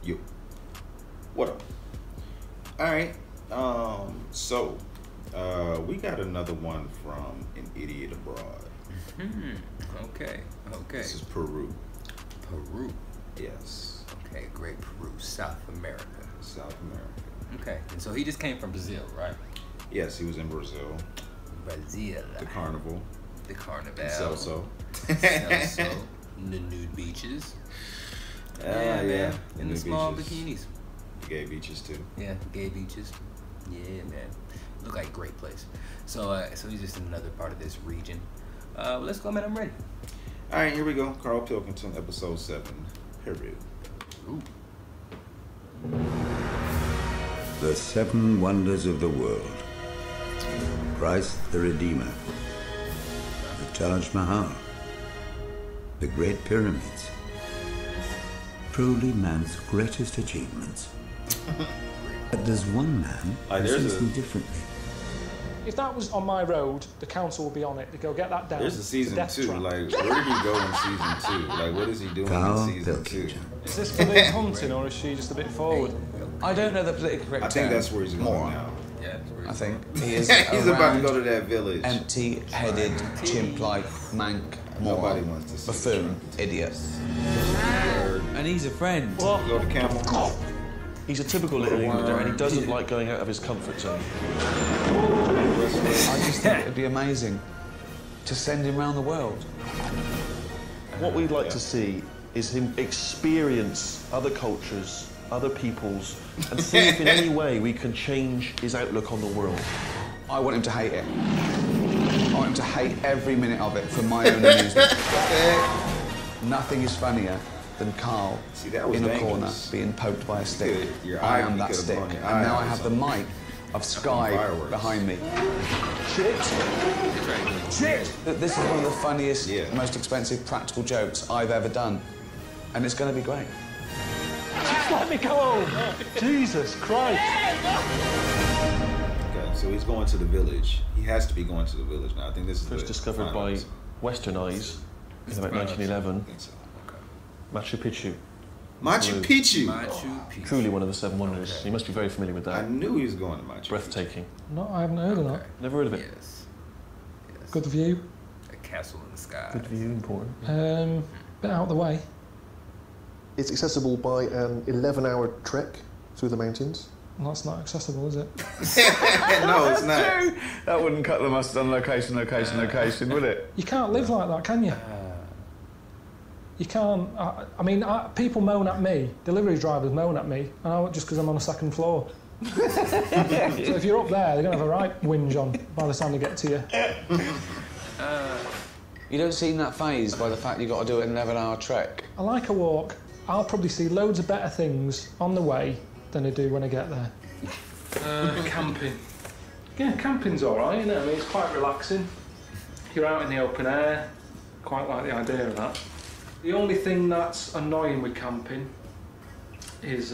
Yo. What up? Alright. We got another one from An Idiot Abroad. Okay. This is Peru. Peru. Yes. Okay, great Peru, South America. South America. Okay, and so he just came from Brazil, right? Yes, he was in Brazil. Brazil. The carnival. The carnival. Celso. The nude beaches. Yeah. And the small bikinis. The gay beaches too. Yeah, gay beaches. Yeah, man. Look like a great place. So he's just in another part of this region. Let's go, man. I'm ready. All right, here we go. Carl Pilkington, episode 7, Peru. Ooh. The 7 wonders of the world. Christ the Redeemer. The Taj Mahal. The Great Pyramids. Truly man's greatest achievements. But there's one man who sees them differently. If that was on my road, the council would be on it. They go get that down. There's a season 2. Trap. Like, where did he go in season 2? Like, what is he doing in season 2? Is this for the hunting, or is she just a bit forward? I don't know the political correct I think term. that's where he's going now. Yeah, that's where I think he is. He's about to go to that village. Empty-headed, chimp-like, mank, Nobody moron, wants to see buffoon, idiot. And he's a friend. Go to Camel. He's a typical little Englander and he doesn't like going out of his comfort zone. I just think it'd be amazing to send him around the world. What we'd like to see is him experience other cultures, other peoples, and see if in any way we can change his outlook on the world. I want him to hate it. I want him to hate every minute of it for my own amusement. Nothing is funnier than Carl in a corner being poked by a stick. I am that stick. And now I have the might of Sky behind me. Shit! This is one of the funniest, most expensive practical jokes I've ever done. And it's going to be great. Just let me go home! Jesus Christ! Okay, so he's going to the village. He has to be going to the village now. I think this is first discovered by Western eyes in about 1911. I think so. Machu Picchu. Machu Picchu. Truly one of the 7 wonders. You must be very familiar with that. I knew he was going to Machu Breathtaking. No, I haven't heard of that. Never heard of it? Yes. Good view. A castle in the sky. Good view, important. Bit out of the way. It's accessible by an 11-hour trek through the mountains. Well, that's not accessible, is it? No, it's not. That wouldn't cut the mustard on location, would it? You can't live like that, can you? You can't. I mean, people moan at me. Delivery drivers moan at me, and just because I'm on the 2nd floor. So if you're up there, they're going to have a right whinge on by the time they get to you. You don't seem that fazed by the fact you've got to do an 11-hour trek. I like a walk. I'll probably see loads of better things on the way than I do when I get there. Camping. Yeah, camping's all right, isn't it? I mean, it's quite relaxing. You're out in the open air. Quite like the idea of that. The only thing that's annoying with camping is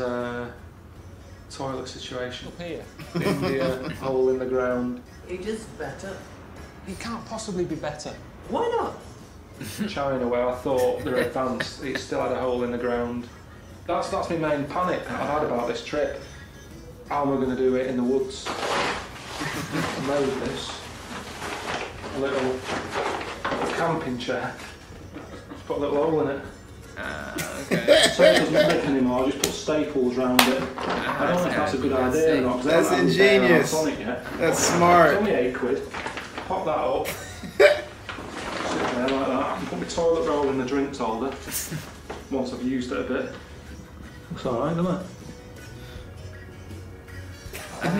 toilet situation. Up here. India, hole in the ground. It is better. It can't possibly be better. Why not? China, where I thought they're advanced, it still had a hole in the ground. That's my main panic that I've had about this trip. How am I going to do it in the woods? I made this. A little camping chair. Just put a little hole in it. Okay. So it doesn't rip anymore, I just put staples around it. I don't know if that's a good idea or not. 'Cause That's ingenious. That's smart. It's only £8. Pop that up. Sit there like that. And put my toilet roll in the drinks holder. Once I've used it a bit. Looks alright, doesn't it?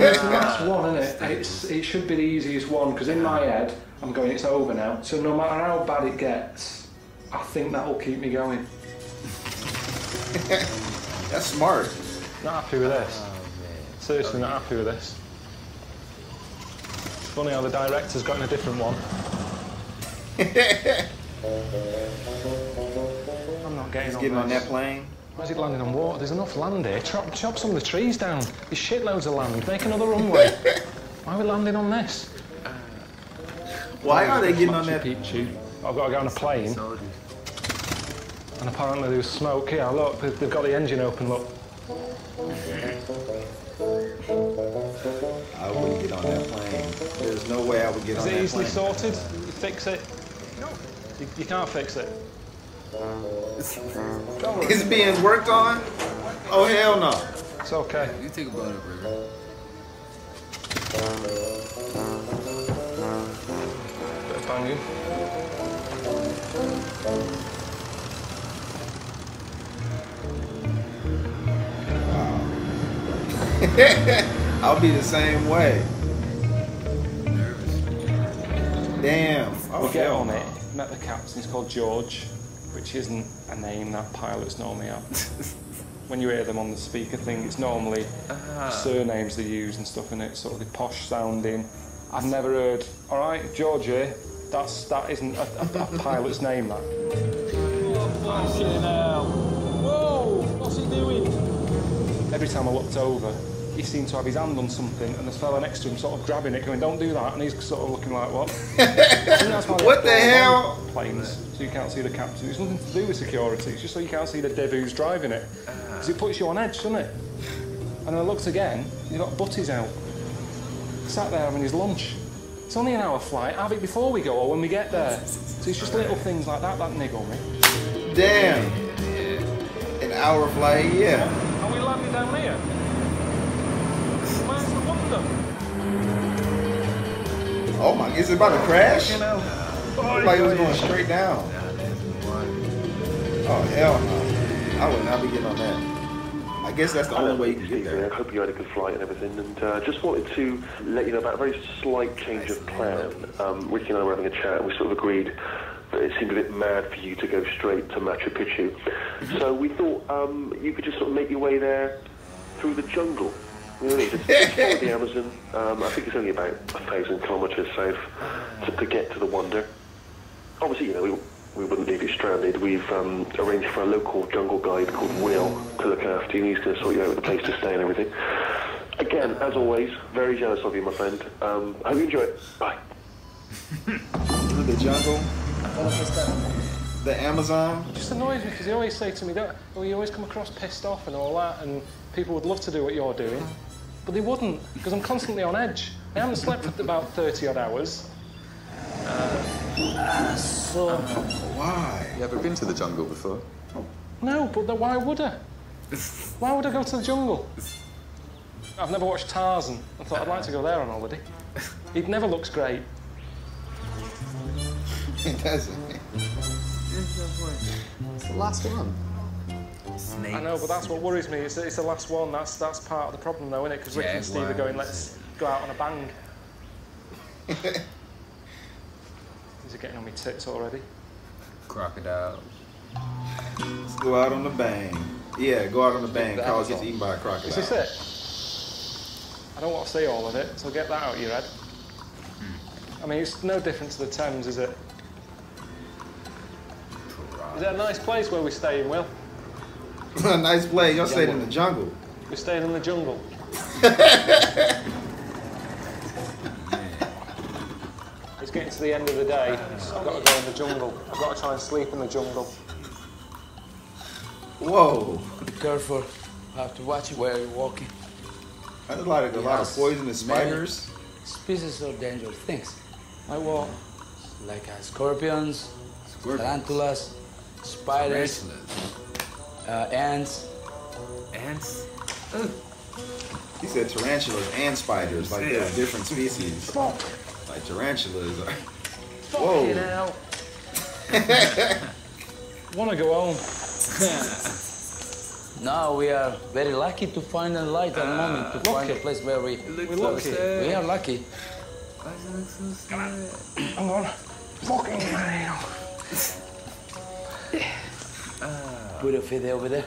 It's the last one, isn't it? It should be the easiest one, because in my head, I'm going, it's over now. So no matter how bad it gets, I think that'll keep me going. That's smart. Not happy with this. Seriously, not happy with this. It's funny how the director's got in a different one. I'm not getting He's on getting this. on that plane. Why is it landing on water? There's enough land here. Chop some of the trees down. There's shitloads of land. Make another runway. Why are we landing on this? Why are they getting on that? I've got to get on a plane. And apparently there was smoke. Yeah, look, they've got the engine open, look. I wouldn't get on that plane. There's no way I would get on that plane. Is it easily sorted? You fix it? No. You can't fix it. It's being worked on? Oh, hell no. It's okay. You think about it, brother. Bit of banging. I'll be the same way. Damn. Oh, We get hell on no. it. Met the captain. He's called George, which isn't a name that pilots normally have. When you hear them on the speaker thing, it's normally surnames they use and stuff in it, sort of the posh sounding. I've never heard, all right, George here, that isn't a pilot's name, that. Fucking hell. Whoa, what's he doing? Every time I looked over, he seemed to have his hand on something, and this fella next to him sort of grabbing it, going, don't do that, and he's sort of looking like, what? What the hell? Planes, so you can't see the captain. It's nothing to do with security, it's just so you can't see the div who's driving it. Because it puts you on edge, doesn't it? And then I looked again, he's got butties out. Sat there having his lunch. It's only an hour flight, have it before we go or when we get there. So it's just little things like that niggle me. Damn. An hour flight, yeah. Are we landing down here? Where's the wonder? Oh my, is it about to crash? You know. Like it was going straight down. Oh, hell no. I would not be getting on that. I guess that's the only way you can get there. I hope you had a good flight and everything, and just wanted to let you know about a very slight change of plan. Ricky and I were having a chat, and we sort of agreed that it seemed a bit mad for you to go straight to Machu Picchu. So we thought you could just sort of make your way there through the jungle. You know, just follow the Amazon. I think it's only about 1,000 kilometres south to get to the wonder. Obviously, you know, we wouldn't leave you stranded. We've arranged for a local jungle guide called Will to look after you. He's going to sort you out with a place to stay and everything. Again, as always, very jealous of you, my friend. I hope you enjoy it. Bye. Through the jungle? The Amazon? It just annoys me because they always say to me, you always come across pissed off and all that, and people would love to do what you're doing, but they wouldn't, because I'm constantly on edge. I haven't slept for about 30 odd hours. Why? You ever been to the jungle before? No, but why would I? Why would I go to the jungle? I've never watched Tarzan. I thought I'd like to go there on holiday. It never looks great. It doesn't. It's the last one. Snakes. I know, but that's what worries me. It's the last one. That's part of the problem, though, isn't it? Because Rick and Steve are going, let's go out on a bang. These are getting on my tits already. Crocodile. Let's go out on the bang. Yeah, go out on the bang. Carl gets eaten by a crocodile. Is this it? I don't want to see all of it, so get that out of your head. I mean, it's no different to the Thames, is it? Is it a nice place where we're staying, Will? A nice place. Y'all stayed in the jungle. We're staying in the jungle. It's getting to the end of the day, so I've got to go in the jungle. I've got to try and sleep in the jungle. Whoa. Be careful. Have to watch where you're walking. That's like a lot of poisonous spiders. Species of dangerous things. Like what? Like scorpions, tarantulas, spiders, ants. Ants? He said tarantulas and spiders, like they're different species. Like tarantulas are. Fucking hell. Want to go home. No, we are very lucky to find a light at the moment, to find a place where we are lucky. Hang on. Fucking hell. Put your feet over there.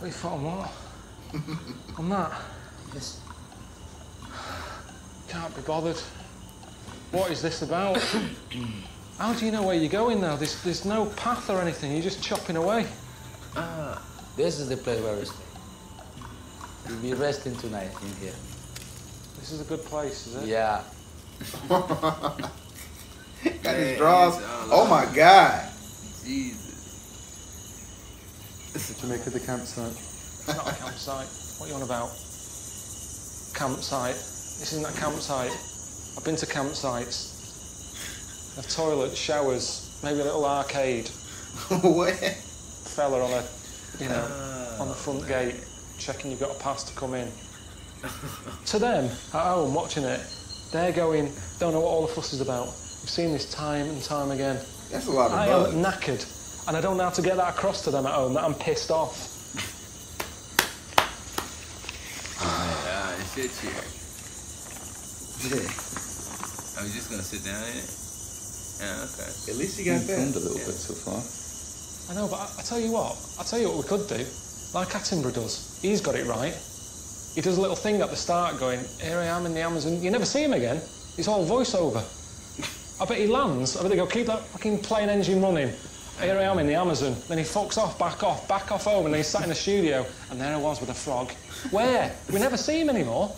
Wait for what? On that? Yes. Can't be bothered. What is this about? How do you know where you're going now? There's no path or anything. You're just chopping away. This is the place where we stay. We'll be resting tonight in here. This is a good place, is it? Yeah. Got his drawers. Oh my God. Jesus. Did you make it the campsite? It's not a campsite. What are you on about? Campsite. This isn't a campsite. I've been to campsites. They have toilets, showers, maybe a little arcade. What? Fella on a, you know, on the front gate, checking you've got a pass to come in. To them, at home, watching it, they're going, don't know what all the fuss is about. We've seen this time and time again. That's a lot of I bugs. am knackered, and I don't know how to get that across to them at home, that I'm pissed off. Shit here. Are we just gonna sit down in it? Yeah, okay. At least you got that. A little bit so far. I know, but I tell you what we could do, like Attenborough does. He's got it right. He does a little thing at the start going, here I am in the Amazon. You never see him again. It's all voiceover. I bet he lands. I bet they go, keep that fucking plane engine running. Here I am in the Amazon. Then he fucks off, back off home, and then he's sat in the studio, and there I was with a frog. Where? We never see him anymore.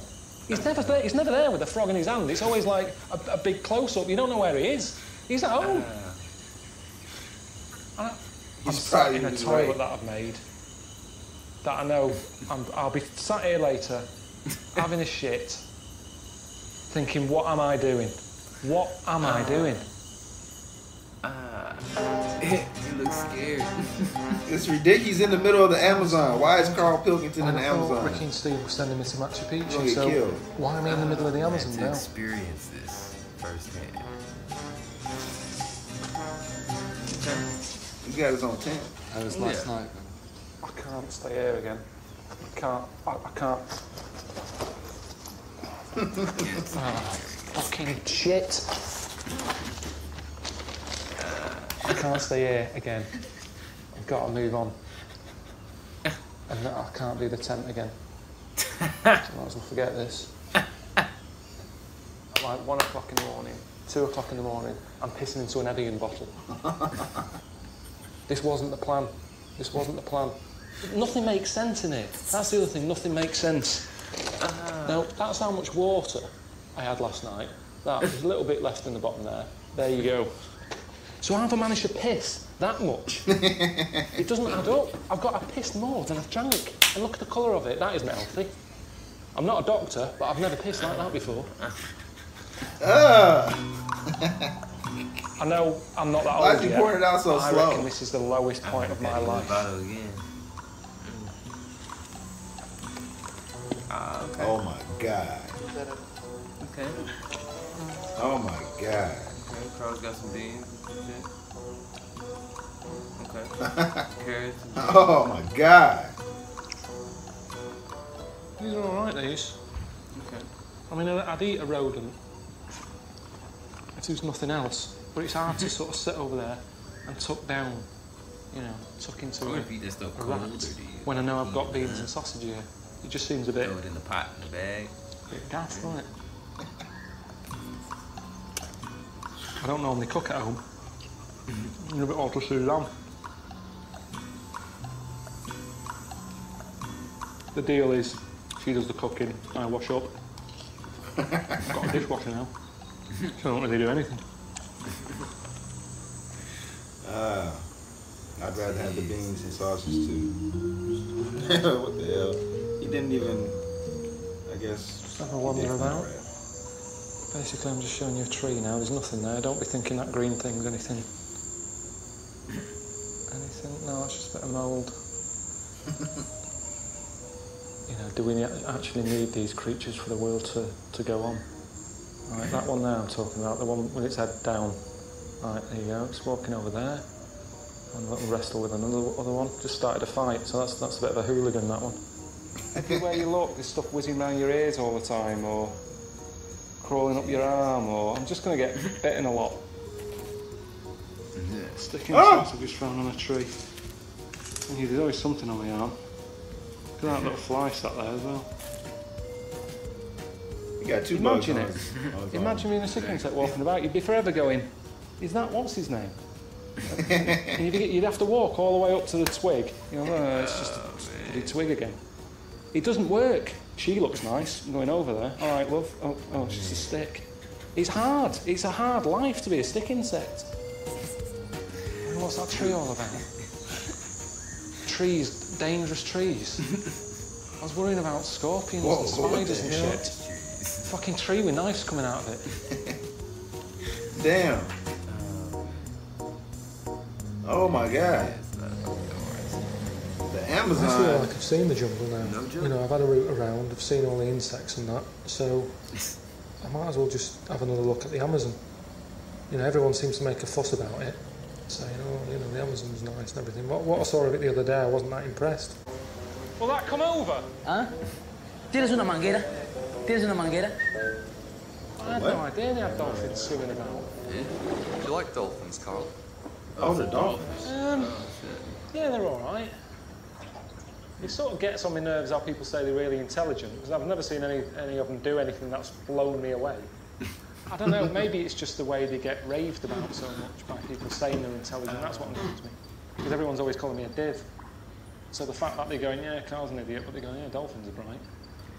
He's never there with a frog in his hand. It's always like a big close-up. You don't know where he is. He's at home. I'm sat in a toilet that I've made, that I know I'll be sat here later, having a shit, thinking, what am I doing? What am I doing? You look scared. It's ridiculous. He's in the middle of the Amazon. Why is Carl Pilkington in the Amazon? Ricky and Steve were sending me to Machu Picchu, Get so killed. why am I in the middle of the Amazon To now? experience this firsthand. He got his own tent. That was last night. I can't stay here again. I can't. Fucking shit. I can't stay here again. I've got to move on. And I can't do the tent again. So I might as well forget this. At like 1 o'clock in the morning, 2 o'clock in the morning, I'm pissing into an Evian bottle. This wasn't the plan. This wasn't the plan. Nothing makes sense in it. That's the other thing, nothing makes sense. Now, that's how much water I had last night. There's a little bit left in the bottom there. There you go. So how have I managed to piss that much? It doesn't add up. I've pissed more than I've drank. And look at the colour of it. That isn't healthy. I'm not a doctor, but I've never pissed like that before. I know I'm not that old yet. Why is he pouring it out so I slow? reckon this is the lowest point of my life. Again. Okay. Oh my God. Okay. Oh my God. Okay, Carl's got some beans and shit. Okay. Carrots. Oh my God. These are alright, these. Okay. I mean, I'd eat a rodent if there was nothing else, but it's hard to sort of sit over there and tuck down, you know, tuck into What if you just stuff a cold, rat or do you when I know I've got beans and sausage here. It just seems a bit... throw it in the pot in the bag? A bit daft, doesn't it? I don't normally cook at home. I'm a bit odd to see lamb. The deal is, she does the cooking, I wash up. I've got a dishwasher now, so I don't really do anything. I'd rather have the beans and sausage too. What the hell? He didn't even, I guess. Just have a wander about. Basically, I'm just showing you a tree now. There's nothing there. Don't be thinking that green thing's anything. Anything? No, it's just a bit of mould. You know, do we actually need these creatures for the world to go on? Right, that one there I'm talking about, the one with its head down. Right, there you go. It's walking over there. And a little wrestle with another one. Just started a fight, so that's a bit of a hooligan, that one. Everywhere you look, there's stuff whizzing around your ears all the time, or crawling up your arm, or I'm just going to get bitten a lot. Yeah. Sticking sausages thrown on a tree. And there's always something on my arm. Look at that little fly sat there as well. You got two Imagine bugs it. on. Imagine being a sick insect walking about. You'd be forever going, is that what's his name? And you'd have to walk all the way up to the twig. You know, oh, it's just a bloody twig again. It doesn't work. She looks nice. I'm going over there. All right, love. Oh, it's just a stick. It's hard. It's a hard life to be a stick insect. And what's that tree all about? Trees dangerous trees. I was worrying about scorpions and spiders and shit. Fucking tree with knives coming out of it. Damn. Oh my God. The Amazon. I feel like I've seen the jungle now. No joke. You know, I've had a route around, I've seen all the insects and that, so I might as well just have another look at the Amazon. You know, everyone seems to make a fuss about it, saying, oh, you know, the Amazon's nice and everything. What I saw of it the other day, I wasn't that impressed. Will that come over? Huh? ¿Tienes una manguera? ¿Tienes una manguera? I had no idea they had dolphins swimming about. Yeah? Do you like dolphins, Carl? Oh, the dolphins? Yeah, they're all right. It sort of gets on my nerves how people say they're really intelligent, because I've never seen any of them do anything that's blown me away. I don't know, maybe it's just the way they get raved about so much by people saying they're intelligent. That's what annoys me. Because everyone's always calling me a div. So the fact that they're going, yeah, Carl's an idiot, but they're going, yeah, dolphins are bright.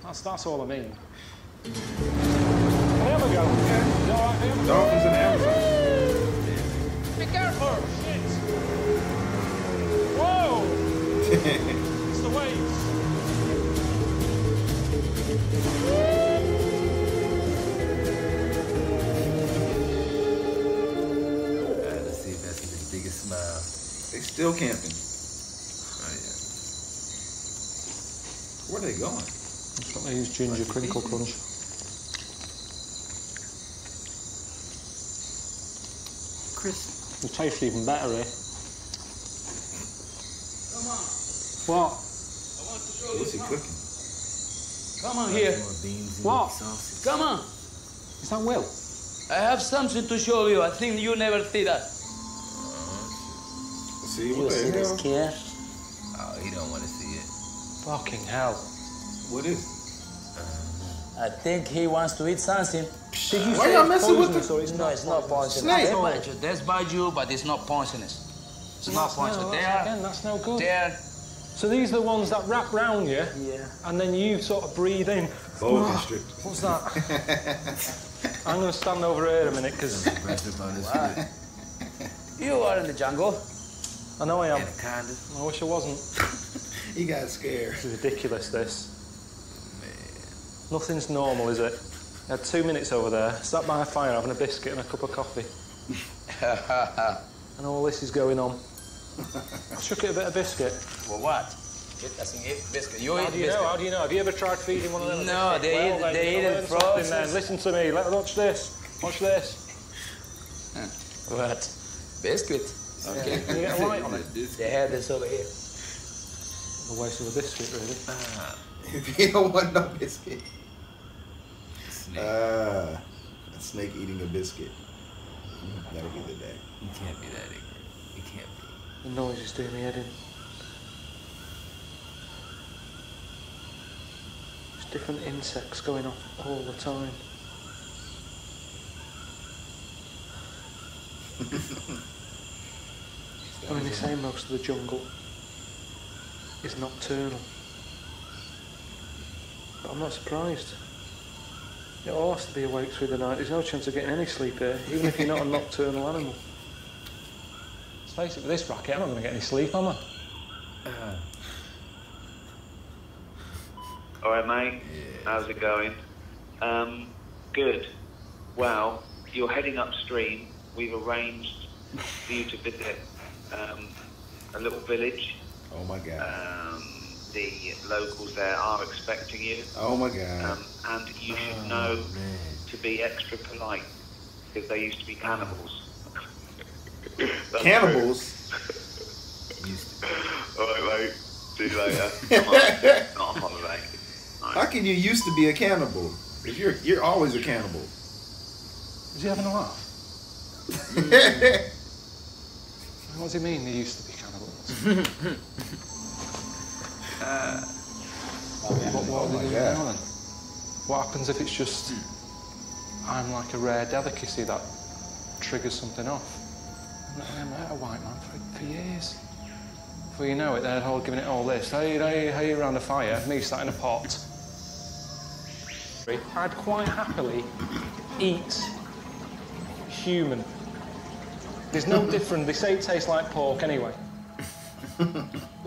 That's all I mean. There we go. Yeah. All right, there? Dolphins in the Amazon. Be careful! Shit! Whoa! It's the waves. Let's see if that's the biggest smile. They still camping. Where are they going? That's what they use ginger crinkle crunch. Crisp. It tastes even better here. Come on. What? I want to show What's he you. cooking? Come on here. What? Come on. Is that Will? I have something to show you. I think you never see that. See what the hell? Kid? Oh, he don't want to see it. Fucking hell. What is it? I think he wants to eat something. Did you Why y'all messing with the... No, it's not poisonous. Snake. That's bite you, but it's not poisonous. It's not poisonous. Again, that's no good. There. So these are the ones that wrap round you, and then you sort of breathe in. Boa constrictor. What's that? I'm going to stand over here a minute, because... You are in the jungle. I know I am. Anaconda. I wish I wasn't. He got scared. This is ridiculous, this. Nothing's normal, is it? I had 2 minutes over there, sat by a fire having a biscuit and a cup of coffee. And all this is going on. I shook it a bit of biscuit. For what? It doesn't eat biscuit. You How eat do you biscuit. know? How do you know? Have you ever tried feeding one of them? No, they eat it frozen. Then. Listen to me. Watch this. Watch this. What? Biscuit. Okay. Can you get a light on it? They have this over here. A waste of a biscuit, really. You don't want no biscuit. Snake. A snake eating a biscuit. That'll be the day. You can't be that ignorant. You can't be. The noise is doing me head in. There's different insects going off all the time. I mean, they say most of the jungle is nocturnal. But I'm not surprised. It all has to be awake through the night. There's no chance of getting any sleep here, even if you're not a nocturnal animal. Let's face it, with this racket, I'm not going to get any sleep, am I? All right, mate. How's it going? Good. Well, you're heading upstream. We've arranged for you to visit a little village. Oh my God. The locals there are expecting you. Oh my God. And you should know to be extra polite because they used to be cannibals. Cannibals? All right, mate. See you later. Come on. Not on holiday. Right. How can you used to be a cannibal? If you're always a cannibal. Is he having a laugh? What does he mean they used to be cannibals? What do they do now then? What happens if it's just I'm like a rare delicacy that triggers something off? I'm not a white man for years. Before you know it, they're all giving it all this. Hey, around a fire, me sat in a pot. I'd quite happily eat human. There's no difference. They say it tastes like pork anyway.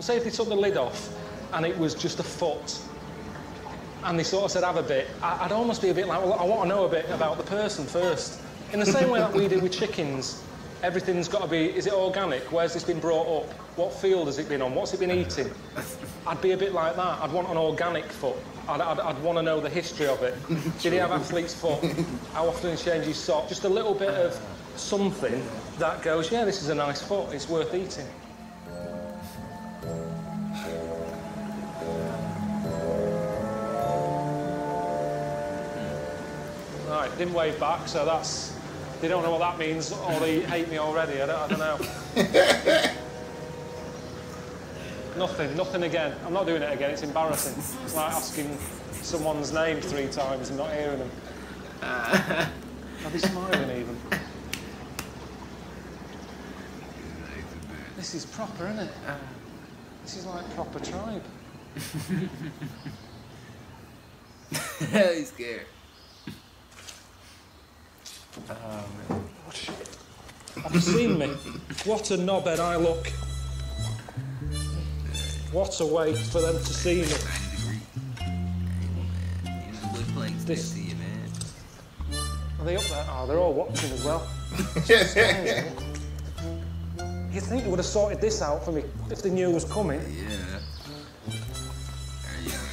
Say if they took the lid off and it was just a foot, and they sort of said, have a bit, I'd almost be a bit like, well, I want to know a bit about the person first. In the same way that we do with chickens, everything's got to be, is it organic? Where's this been brought up? What field has it been on? What's it been eating? I'd be a bit like that. I'd want an organic foot. I'd want to know the history of it. Did he have athlete's foot? How often he changed his sock? Just a little bit of something that goes, yeah, this is a nice foot. It's worth eating. Right, didn't wave back, so that's... They don't know what that means, or they hate me already. I don't know. Nothing again. I'm not doing it again. It's embarrassing. It's like asking someone's name 3 times and not hearing them. Are they smiling even? This is proper, isn't it? This is like proper tribe. He's scared. Oh, man. Have you seen me? What a knobhead I look. What a way for them to see me. This... Are they up there? Oh, they're all watching as well. You'd think they would have sorted this out for me if they knew it was coming.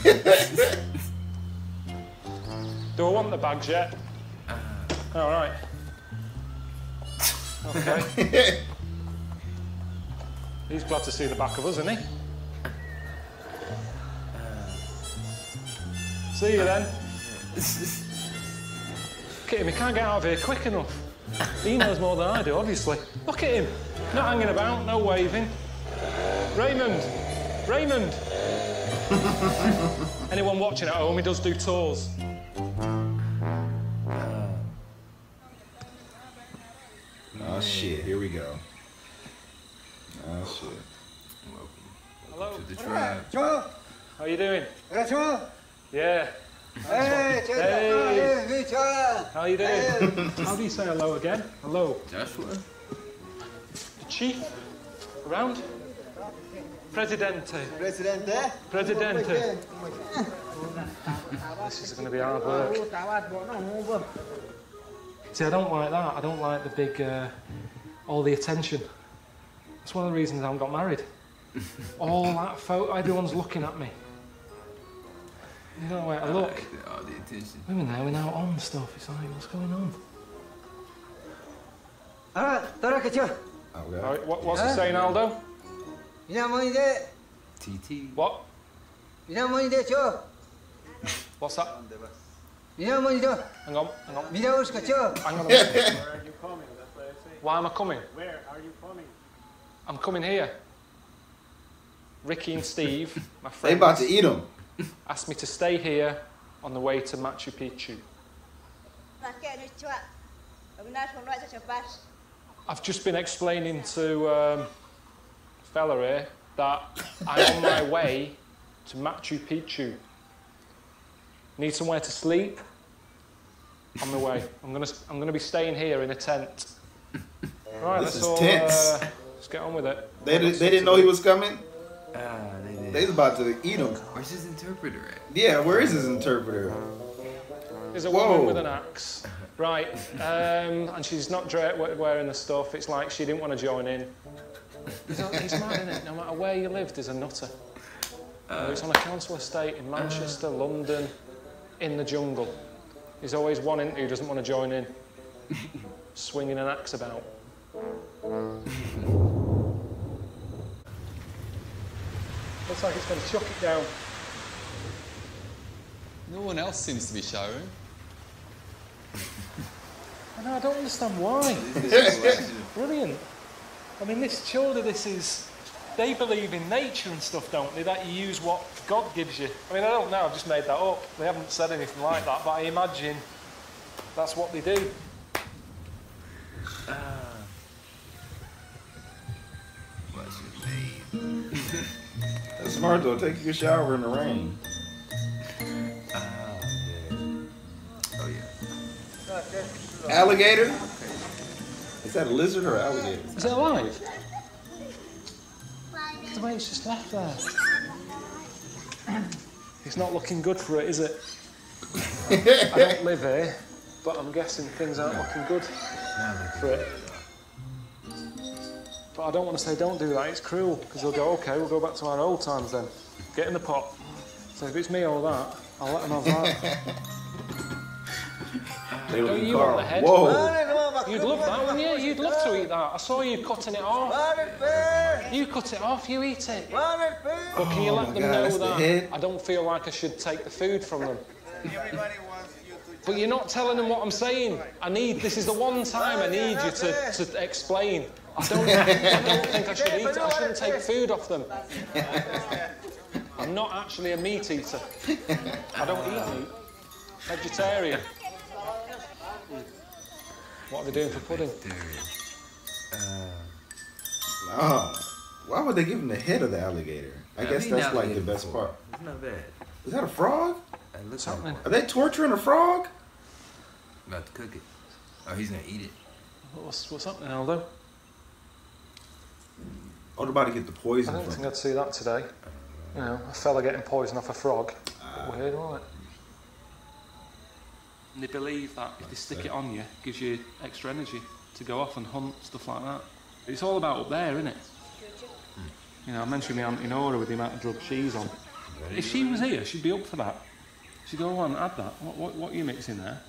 Yeah. Do I want the bags yet? All right. Okay. He's glad to see the back of us, isn't he? See you then. Look at him, he can't get out of here quick enough. He knows more than I do, obviously. Look at him. Not hanging about, no waving. Raymond! Raymond! Anyone watching at home, he does do tours. Oh shit, here we go. Oh shit. Hello. To the tribe. How you doing? Yeah. Hey. How you doing? How do you say hello again? Hello. Joshua? The chief? Around? Presidente. Presidente. Presidente. This is going to be hard work. See, I don't like that. I don't like the big, all the attention. That's one of the reasons I haven't got married. All that photo, everyone's looking at me. You don't know where to look. All the attention. Women there, we're now on stuff. It's like, what's going on? Okay. Right, what's it saying, Aldo? TT. What? What's that? Hang on. Hang on a minute. Where are you coming? That's what I say. Why am I coming? Where are you coming? I'm coming here. Ricky and Steve, my friends, They about to eat them. asked me to stay here on the way to Machu Picchu. I've just been explaining to fella here that I'm on my way to Machu Picchu. Need somewhere to sleep? On the way. I'm gonna be staying here in a tent. Right, This let's is all tense. let's get on with it. They didn't know he was coming. They did. They was about to eat him. Where's his interpreter at? Yeah, where is his interpreter? There's a woman with an axe. Right, and she's not wearing the stuff. It's like she didn't want to join in. He's mad, isn't it? No matter where you live, there's a nutter. Whether it's on a council estate in Manchester, London, in the jungle. There's always one in who doesn't want to join in, swinging an axe about. Looks like it's going to chuck it down. No one else seems to be showering. I don't understand why. Brilliant. I mean, this is... They believe in nature and stuff, don't they? That you use what God gives you. I mean, I don't know, I've just made that up. They haven't said anything like that, but I imagine that's what they do. What's your name? That's smart though, take your shower in the rain. Oh, yeah. Alligator? Is that a lizard or an alligator? Is it alive? the way it's just left there. It's not looking good for it, is it? I don't live here, but I'm guessing things aren't looking good for it. But I don't want to say don't do that, it's cruel, because they'll go, OK, we'll go back to our old times then. Get in the pot. So if it's me or that, I'll let them have that. Don't you want the head? Whoa. You'd love that, wouldn't you? You'd love to eat that. I saw you cutting it off. You cut it off, you eat it. But can you let them know that I don't feel like I should take the food from them? But you're not telling them what I'm saying. This is the one time I need you to explain. I don't think I should eat it. I shouldn't take food off them. I'm not actually a meat eater. I don't eat meat. Vegetarian. What are they doing for pudding? Why would they give him the head of the alligator? I guess that's like the best part. It's not bad. Is that a frog? What's happening? Are they torturing a frog? About to cook it. Oh, he's gonna eat it. What's happening, Aldo? Oh, they're about to get the poison. I don't think I'd see that today. You know, a fella getting poison off a frog. Weird, isn't it? And they believe that if they stick it on you, it gives you extra energy to go off and hunt, stuff like that. It's all about up there, isn't it? You know, I mentioned my Auntie Nora with the amount of drugs she's on. If she was here, she'd be up for that. She'd go, on, add that. What are you mixing there?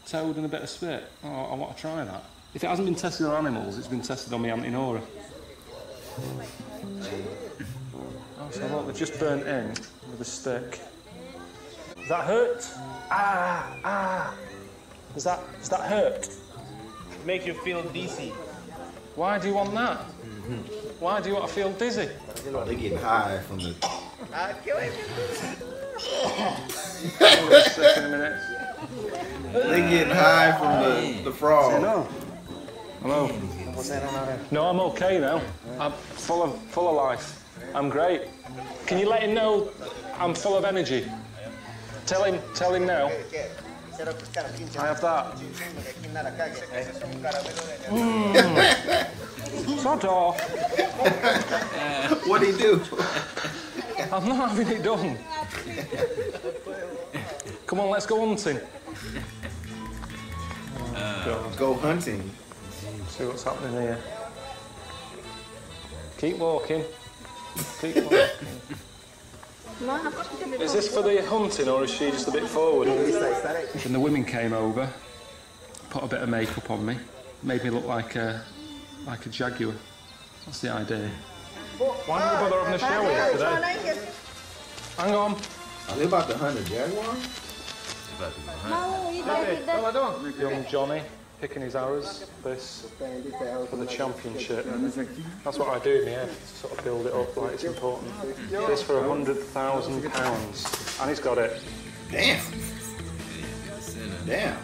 Toad and a bit of spit. Oh, I want to try that. If it hasn't been tested on animals, it's been tested on my Auntie Nora. Oh, so look, they've just burnt in with a stick. Does that hurt? Does that hurt? It makes you feel dizzy. Why do you want that? Why do you want to feel dizzy? Oh, they get high from the... Second minute. They getting high from the frog. Hello. No, I'm okay now. I'm full of life. I'm great. Can you let him know I'm full of energy? Tell him now. I have that. Sod off. What'd he do? I'm not having it done. Come on, let's go hunting. Go hunting. See what's happening here. Keep walking. Keep walking. Is this for the hunting or is she just a bit forward? When the women came over, put a bit of makeup on me, made me look like a jaguar. That's the idea. Why don't you bother having a shower today? Hang on. Are they about to hunt a jaguar? Young Johnny picking his arrows. This for the championship. That's what I do in my head. Sort of build it up like it's important. This for £100,000, and he's got it. Damn. Damn.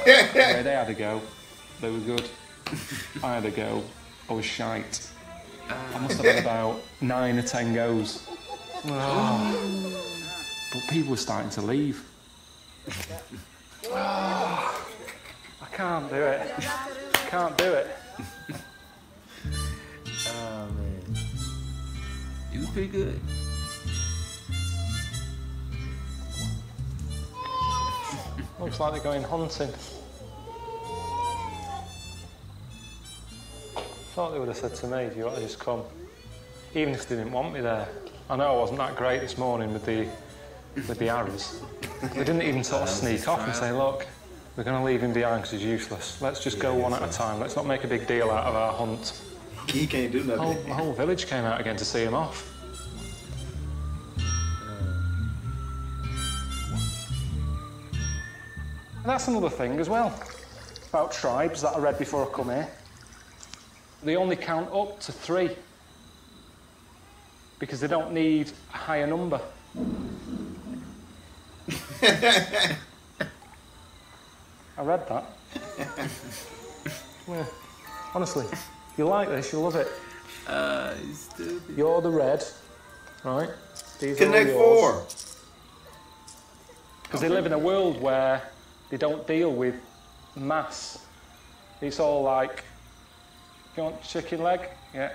Yeah, they had a go. They were good. I had a go. I was shite. I must have had about 9 or 10 goes. Oh. But people were starting to leave. Oh. I can't do it. I can't do it. Oh, man. You was pretty good. Looks like they're going hunting. Thought they would have said to me, do you want to just come? Even if they didn't want me there. I know I wasn't that great this morning with the arrows. They didn't even sort of sneak off and say, look, we're going to leave him behind because he's useless. Let's just go one at a time. Let's not make a big deal out of our hunt. He can't do nothing. The whole village came out again to see him off. And that's another thing as well, about tribes that I read before I come here. They only count up to 3 because they don't need a higher number. I read that. Yeah. Honestly, if you like this, you'll love it. Stupid. You're the red, right? These Connect are all yours. 4. Because they live in a world where they don't deal with mass. It's all like You want chicken leg? Yeah.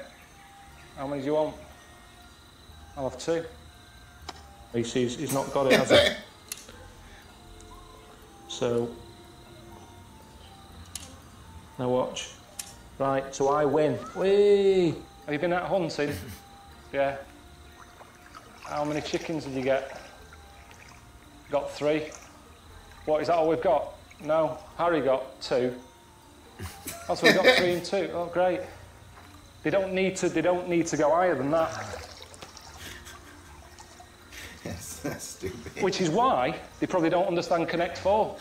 How many do you want? I'll have 2. He's not got it, has he? So, now watch. Right, so I win. Whee! Have you been out hunting? Yeah. How many chickens did you get? Got 3. What, is that all we've got? No, Harry got 2. That's what we got, 3 and 2. Oh, great. They don't need to go higher than that. Yes, that's stupid. Which is why they probably don't understand Connect 4.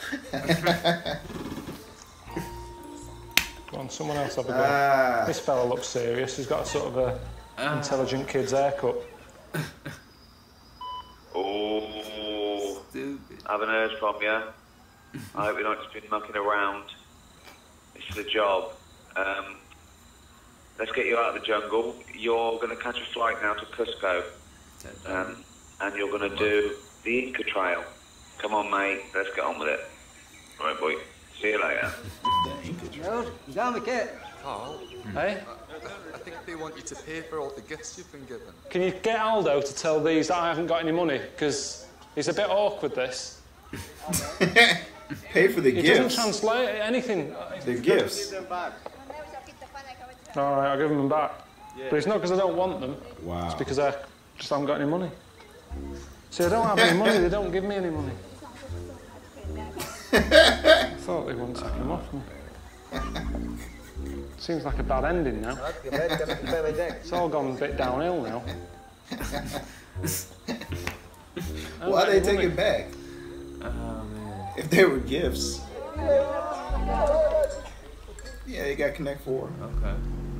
Go on, someone else have a go. This fella looks serious. He's got a sort of a intelligent kid's haircut. Oh, stupid. I haven't heard from you. I hope you're not just been mucking around. This is a job. Let's get you out of the jungle. You're going to catch a flight now to Cusco. And you're going to do the Inca Trail. Come on, mate. Let's get on with it. All right, boy. See you later. Well, he's down the kit. Carl? Hey? I think they want you to pay for all the gifts you've been given. Can you get Aldo to tell these that I haven't got any money? Because he's a bit awkward, this. Pay for the gifts? He doesn't translate anything. The gifts? All right, I'll give them back. Yeah. But it's not because I don't want them. Wow. It's because I just haven't got any money. See, I don't have any money, they don't give me any money. I thought they wouldn't take them off me. Seems like a bad ending now. It's all gone a bit downhill now. Why they take it back? Oh, man. If they were gifts. Yeah, you got Connect 4. Okay.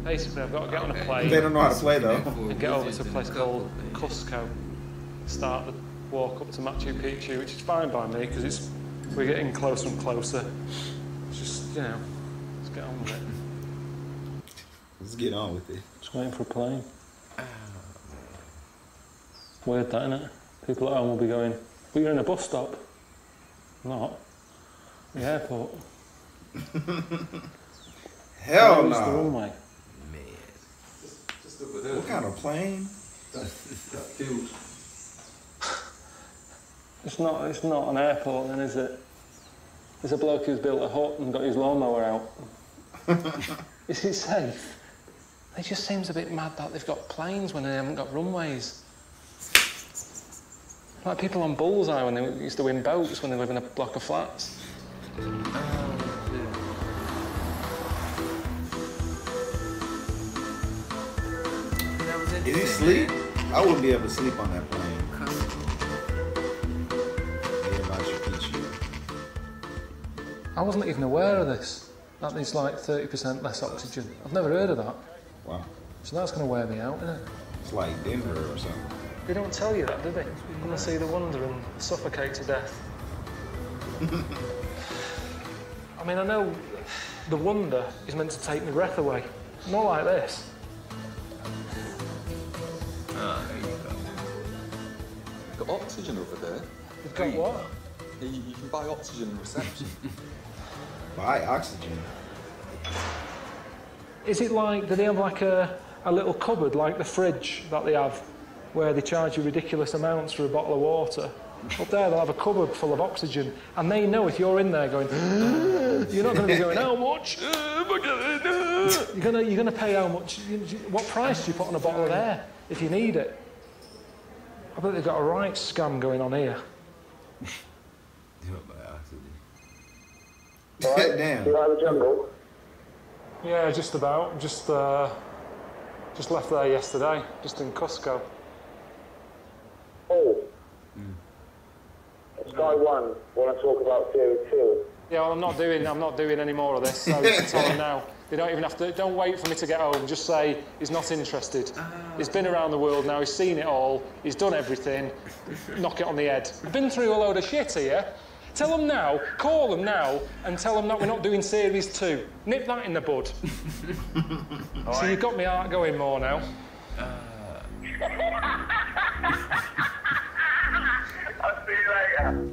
Basically, I've got to get on a plane. They don't know how to play, though. And get over to a place called Cusco. Start the walk up to Machu Picchu, which is fine by me, because we're getting closer and closer. It's just, let's get on with it. Let's get on with it. Just waiting for a plane. Weird that, isn't it? People at home will be going, but you're in a bus stop. Not. The airport. Hell no. The runway. What kind of plane? That field. It's not an airport then, is it? There's a bloke who's built a hut and got his lawnmower out. Is it safe? It just seems a bit mad that they've got planes when they haven't got runways. Like people on Bullseye when they used to win boats when they live in a block of flats. Is he asleep? I wouldn't be able to sleep on that plane. I wasn't even aware of this. That there's like 30% less oxygen. I've never heard of that. Wow. So that's going to wear me out, isn't it? It's like Denver or something. They don't tell you that, do they? Come and see the wonder and suffocate to death. I mean, I know the wonder is meant to take my breath away. Not like this. Oh, there you go. You've got oxygen over there. You've got what? You can buy oxygen in reception. Buy oxygen? Is it like, do they have like a little cupboard like the fridge that they have where they charge you ridiculous amounts for a bottle of water? Up there they'll have a cupboard full of oxygen and they know if you're in there going, you're not going to be going, how much? You're going to pay how much? What price do you put on a bottle of air if you need it? I bet they've got a right scam going on here. Damn. You're out of the jungle? Yeah, just about. Just left there yesterday, just in Cusco. Oh. Sky 1, want to talk about Theory 2? Yeah, well, I'm not doing any more of this, so tell them now. They don't even have to, don't wait for me to get home, just say he's not interested. He's been around the world now, he's seen it all, he's done everything, knock it on the head. I've been through a load of shit here. Tell them now, call them now, and tell them that we're not doing Series 2. Nip that in the bud. So you've got me heart going more now. I'll see you later.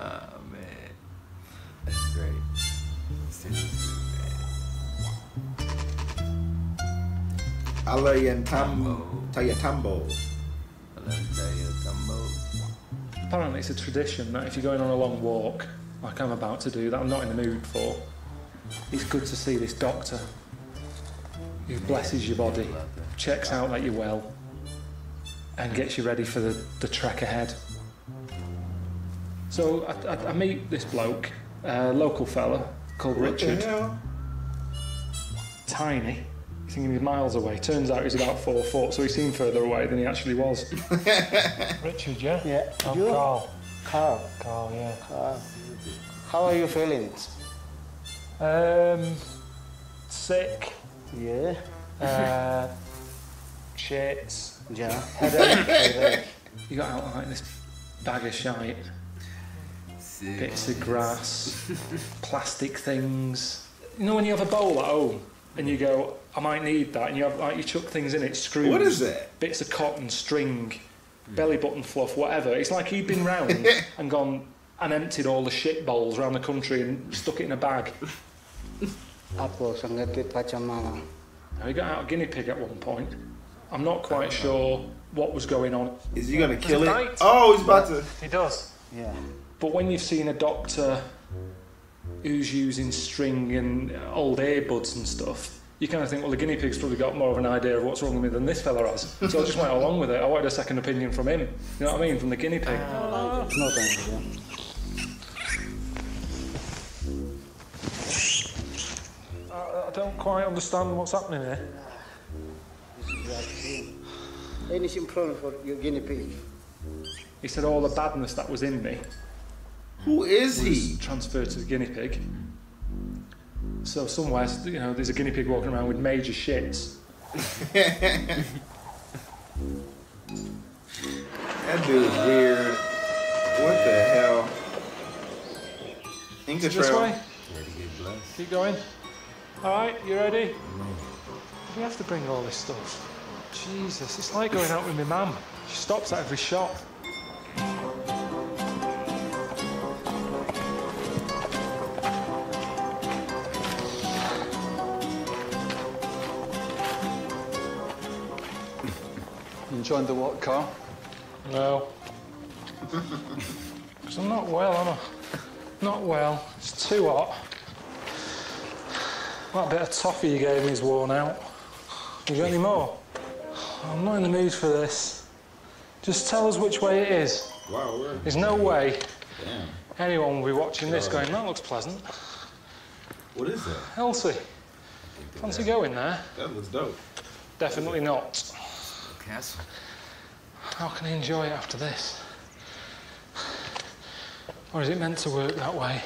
Oh, man. That's great. Seriously, man. Tayatambo. Apparently it's a tradition that if you're going on a long walk, like I'm about to do, that I'm not in the mood for, it's good to see this doctor who blesses your body, checks out that you're well, and gets you ready for the trek ahead. So I meet this bloke, a local fella called Richard. Tiny. You're thinking he's miles away. Turns out he's about 4 foot, so he seemed further away than he actually was. Richard, yeah? Yeah. Oh, You? Carl, yeah. Carl. How are you feeling? Sick. Yeah. Shits. Yeah. Headache. You got out like this bag of shite. Bits of grass, plastic things. You know when you have a bowl at home and you go, I might need that, and you have like you chuck things in it, screws. What is that? Bits of cotton, string, belly button fluff, whatever. It's like he'd been round and gone and emptied all the shit bowls around the country and stuck it in a bag. Now he got out a guinea pig at one point. I'm not quite sure what was going on. Is he gonna kill it? Oh, he's about to. He does. Yeah. But when you've seen a doctor who's using string and old earbuds and stuff, you kind of think, well, the guinea pig's probably got more of an idea of what's wrong with me than this fella has. So I just went along with it. I wanted a second opinion from him. You know what I mean? From the guinea pig. No, thank you. I don't quite understand what's happening here. Anything problem for your guinea pig? He said all the badness that was in me. Who is he? Transferred to the guinea pig. So somewhere, you know, there's a guinea pig walking around with major shits. That dude's weird. What the hell? Inca This Trail. way. Keep going. All right, you ready? We have to bring all this stuff. Jesus, it's like going out with my mum. She stops at every shop. Enjoying the what, Carl? No. Because I'm not well, am I? Not well. It's too hot. That bit of toffee you gave me is worn out. You got any more? I'm not in the mood for this. Just tell us which way it is. Wow, there's no way Damn. anyone will be watching this going, that looks pleasant. What is that? Elsie, fancy going there? That looks dope. Definitely not. Castle. How can I enjoy it after this? Or is it meant to work that way?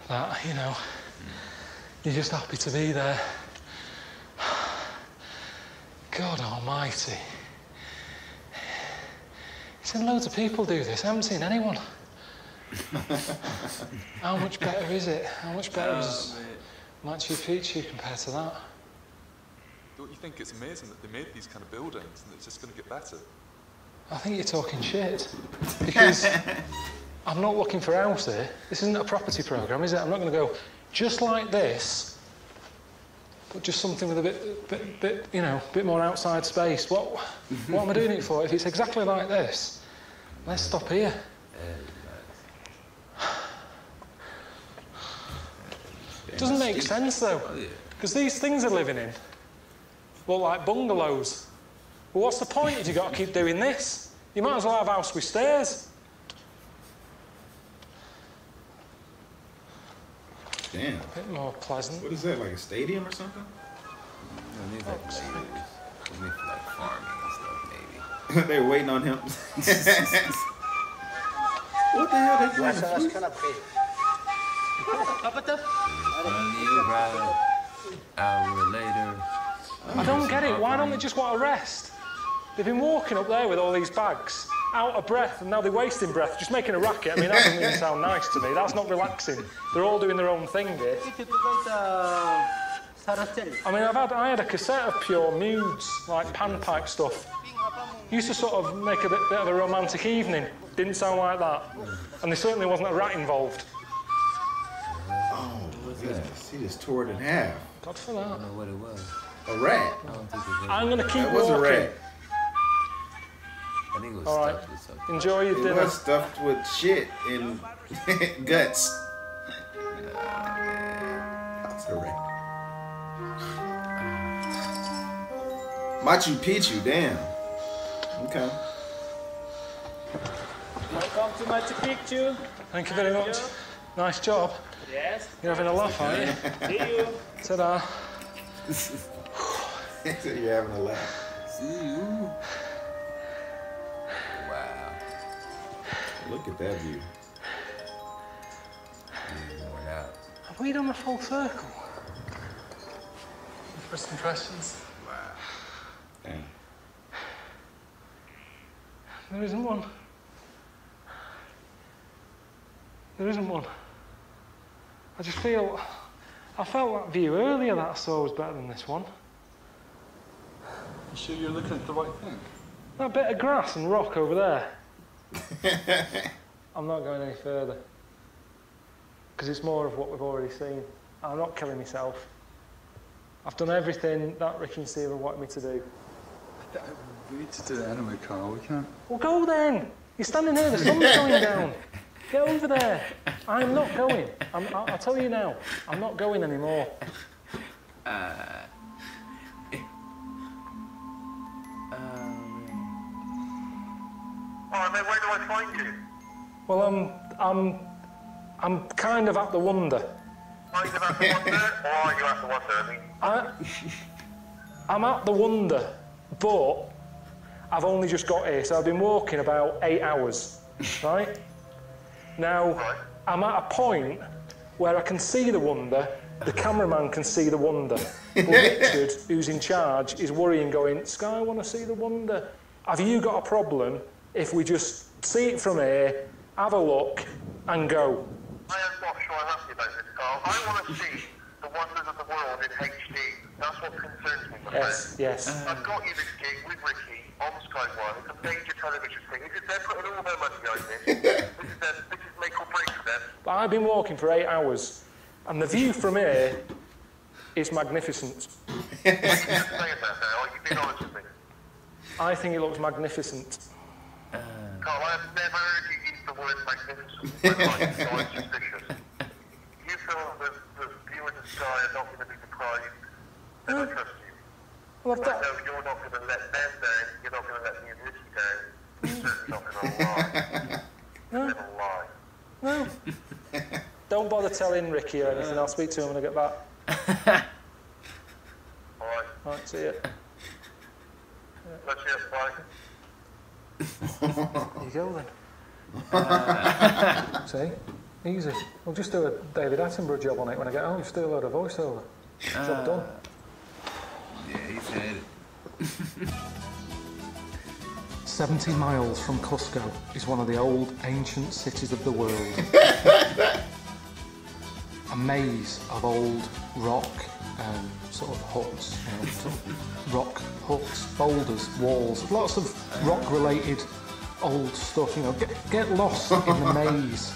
That, you know, you're just happy to be there. God almighty. He's seen loads of people do this. I haven't seen anyone. How much better is it? How much better is Machu Picchu compared to that? Don't you think it's amazing that they made these kind of buildings and it's just going to get better? I think you're talking shit. Because I'm not looking for a house here. This isn't a property programme, is it? I'm not going to go just like this, but just something with a bit, you know, bit more outside space. What am I doing it for? If it's exactly like this, let's stop here. It doesn't make sense though, because these things are living in look like bungalows. Well, what's the point if you've got to keep doing this? You might as well have a house with stairs. Damn. A bit more pleasant. What is that, like a stadium or something? No, these like neighbors. These for like farming and stuff, maybe. They were waiting on him. What the hell they playing? Hour later. I don't get it. Why don't they just want to rest? They've been walking up there with all these bags, out of breath, and now they're wasting breath, just making a racket. I mean, that doesn't even sound nice to me. That's not relaxing. They're all doing their own thing here. I mean, I had a cassette of Pure Moods, like panpipe stuff. Used to sort of make a bit of a romantic evening. Didn't sound like that. And there certainly wasn't a rat involved. Oh, goodness. He just tore it in half. God for that. I don't know what it was. A rat. I'm gonna keep That was walking. a rat. I think it was All stuffed right. with something. Enjoy your It dinner. was stuffed with shit and guts. That's a rat. Machu Picchu, damn. Okay. Welcome to Machu Picchu. Thank you very much. Nice job. Yes. You're having a laugh, are you? See you. Ta-da. You're having a laugh. See you. Wow. Look at that view. Worn out. Have we done a full circle? First impressions? Wow. Damn. There isn't one. There isn't one. I just feel... I felt that view earlier that I saw was better than this one. You sure you're looking at the right thing? That bit of grass and rock over there. I'm not going any further. Because it's more of what we've already seen. I'm not killing myself. I've done everything that Ricky and Steve have wanted me to do. We need to do it anyway, Carl. We can't. Well, go then. You're standing here, the sun's going down. Get over there. I'm not going. I'll tell you now, I'm not going anymore. Oh, and then where do I find you? Well, I'm kind of at the wonder. Are you at the wonder, or are you at the wonder? I mean, I'm at the wonder, but I've only just got here, so I've been walking about 8 hours, right? Now, I'm at a point where I can see the wonder, the cameraman can see the wonder, but Richard, who's in charge, is worrying, going, Sky, I want to see the wonder. Have you got a problem if we just see it from here, have a look, and go? I am not sure I'm happy about this, Carl. I want to see the wonders of the world in HD. That's what concerns me, my friend. Yes. I've got you this gig with Ricky on Sky One. It's a major television thing. They're putting all their money behind this. This is make or break for them. But I've been walking for 8 hours, and the view from here is magnificent. Saying that now, you've been honest with me. I think it looks magnificent. Carl, I have never heard you use the word magnificent in my life, so I'm suspicious. You feel that the viewers of Sky are not going to be surprised, and I trust you. Well, I know you're not going to let them down, you're not going to let me and Ricky down, you're certainly not going to lie. You're going to lie. No. Don't bother telling Ricky or anything. I'll speak to him when I get back. Alright. Alright, see ya. Let's see it, bye. There you go then. See? Easy. We'll just do a David Attenborough job on it when I get home. Just do a load of voiceover. Job done. Yeah, he's had it. 70 miles from Cusco is one of the old ancient cities of the world. A maze of old rock sort of huts, sort of rock huts, boulders, walls, lots of rock-related old stuff. Get lost in the maze.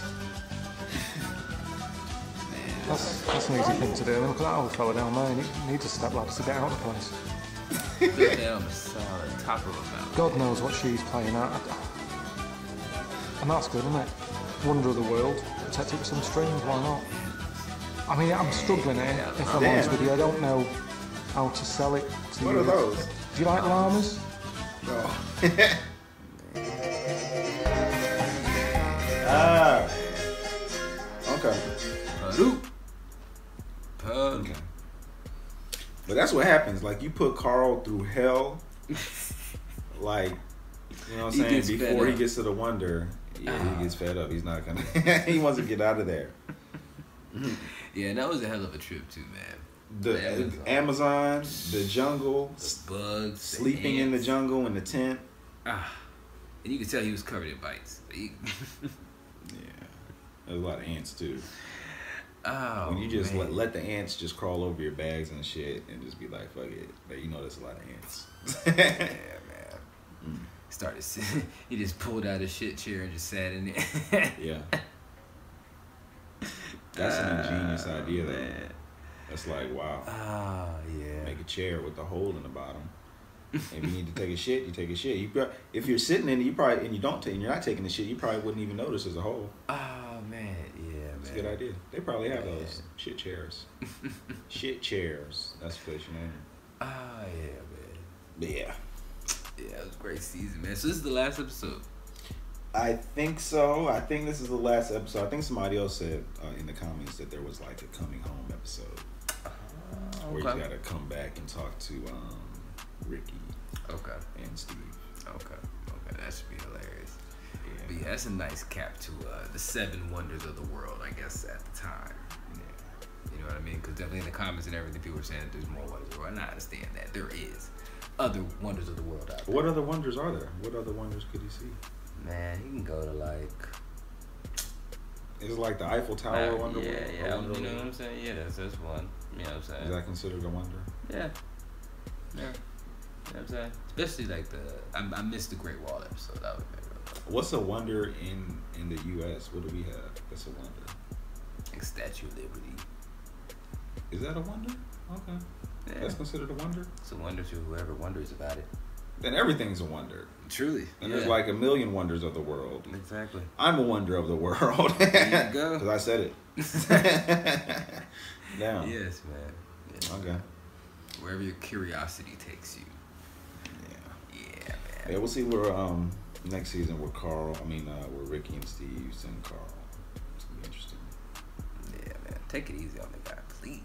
That's an easy thing to do. I mean, look at that old fella down there. He needs a step ladder to get out of the place. Look down the solid top of a mountain. God knows what she's playing at. And that's good, isn't it? Wonder of the world. Protect it with some strings, why not? I mean, I'm struggling here, if I'm honest with you. I don't know how to sell it to you. What are those? Do you like llamas? No. Ah. Okay. Okay. But that's what happens. Like, you put Carl through hell, like, you know what I'm saying? Before he gets to the wonder, he gets fed up. He's not gonna. He wants to get out of there. Yeah, that was a hell of a trip too, man. The Amazon, the jungle, the bugs, sleeping in the jungle in the tent. And you could tell he was covered in bites. Yeah, there's a lot of ants too. Oh, when you just let the ants just crawl over your bags and shit, and just be like, fuck it, but you know there's a lot of ants. Yeah, man. Started. He just pulled out a shit chair and just sat in it. Yeah. That's an ingenious idea, though. That's like, wow. Ah, yeah. Make a chair with a hole in the bottom. If you need to take a shit, you take a shit. If you're sitting in it, and you're not taking the shit, you probably wouldn't even notice there's a hole. Oh man, yeah, That's a good idea. They probably have those shit chairs. Shit chairs. That's what they should name. Ah, yeah, man. But yeah, it was a great season, man. So this is the last episode. I think so. I think this is the last episode. I think somebody else said in the comments that there was like a coming home episode where you gotta come back and talk to Ricky. Okay. And Steve. Okay. That should be hilarious. Yeah. But yeah, that's a nice cap to the 7 wonders of the world, I guess, at the time. Yeah. You know what I mean? Because definitely in the comments and everything, people were saying that there's more wonders of the world. And I understand that. There is other wonders of the world out there. What other wonders are there? What other wonders could he see? Man, he can go to like... Is it like the Eiffel Tower wonder? Yeah. You know what I'm saying? Yeah, that's one. You know what I'm saying? Is that considered a wonder? Yeah. You know what I'm saying? Especially like I missed the Great Wall episode. That would be real fun. What's a wonder in the U.S.? What do we have? That's a wonder. Like Statue of Liberty. Is that a wonder? Okay. Yeah. That's considered a wonder? It's a wonder to whoever wonders about it. Then everything's a wonder. Truly. And there's like a million wonders of the world. Exactly. I'm a wonder of the world. There you go. Because I said it. Down. Yes, man. Yes, okay. Man. Wherever your curiosity takes you. Yeah, man. Yeah, we'll see where next season where where Ricky and Steve send Carl. It's gonna be interesting. Yeah, man. Take it easy on the guy, please.